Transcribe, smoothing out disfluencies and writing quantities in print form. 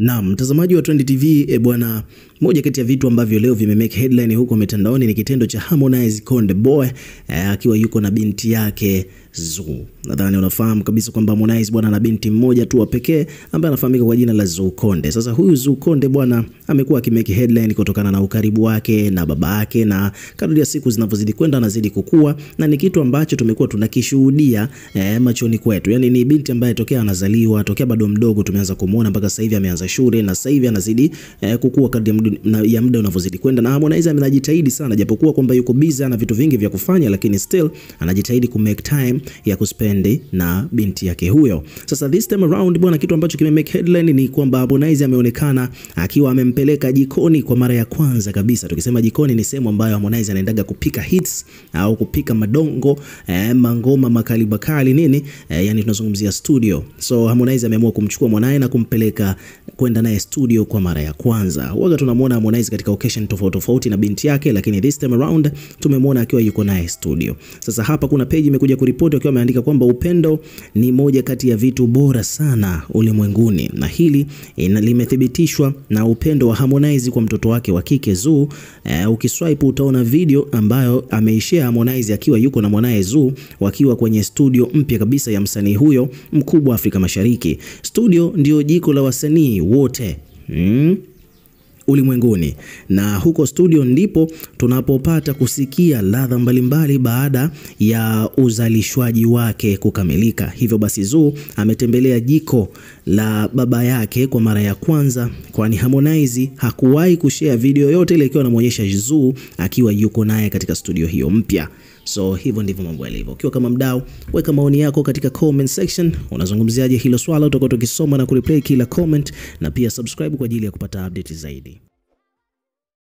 Na mtazamaji wa Trend TV bwana, moja kati ya vitu ambavyo leo vimemake headline huko mitandaoni ni kitendo cha Harmonize Konde Boy akiwa yuko na binti yake Zuu. Nadhani unafahamu kabisa kwamba Harmonize bwana ana binti mmoja tu wa pekee ambaye anafahamika kwa jina la Zuu Konde. Sasa huyu Zuu Konde bwana amekuwa akimake headline kutokana na ukaribu wake na baba yake, na kadri ya siku zinavyozidi kwenda anazidi kukua, na ni kitu ambacho tumekuwa tunakishuhudia machoni kwetu. Yani ni binti ambaye tokea anazaliwa, tokea bado mdogo tumeanza kumuona mpaka sasa hivi ameanza shule, na sasa hivi anazidi kukua kadri ya muda unavyozidi kwenda. Na Harmonize anajitahidi sana, japokuwa kwamba yuko busy na vitu vingi vya kufanya, lakini still anajitahidi ku make time ya kuspendi na binti yake huyo. Sasa this time around bwana, kitu ambacho kime make headline ni kwamba Harmonize ameonekana akiwa amempeleka jikoni kwa mara ya kwanza kabisa. Tukisema jikoni ni sehemu ambayo Harmonize anaendaga kupika hits au kupika madongo, mangoma makali bakali nini, yani tunazungumzia studio. So Harmonize ameamua kumchukua mwanae na kumpeleka kwenda naye studio kwa mara ya kwanza. Huaga tunamuona Harmonize katika occasion tofauti tofauti na binti yake, lakini this time around tumemwona akiwa yuko naye studio. Sasa hapa kuna page imekuja kuripoti akiwa ameandika kwamba upendo ni moja kati ya vitu bora sana ulimwenguni, na hili limethibitishwa na upendo wa Harmonize kwa mtoto wake wa kike Zuu. Ukiswipe utaona video ambayo ameishare Harmonize akiwa yuko na mwanae Zuu wakiwa kwenye studio mpya kabisa ya msanii huyo mkubwa Afrika Mashariki. Studio ndio jiko la wasanii wote ulimwenguni, na huko studio ndipo tunapopata kusikia ladha mbalimbali baada ya uzalishwaji wake kukamilika. Hivyo basi Zuu ametembelea jiko la baba yake kwa mara ya kwanza, kwani Harmonize hakuwahi kushare video yote ile ikiwa anamuonyesha Zuu akiwa yuko naye katika studio hiyo mpya. So hivyo ndivyo mambo yalivyo. Ukiwa kama mdau, weka maoni yako katika comment section. Unazungumziaje hilo swala? Utakuwa tukisoma na kureplay kila comment, na pia subscribe kwa ajili ya kupata update zaidi.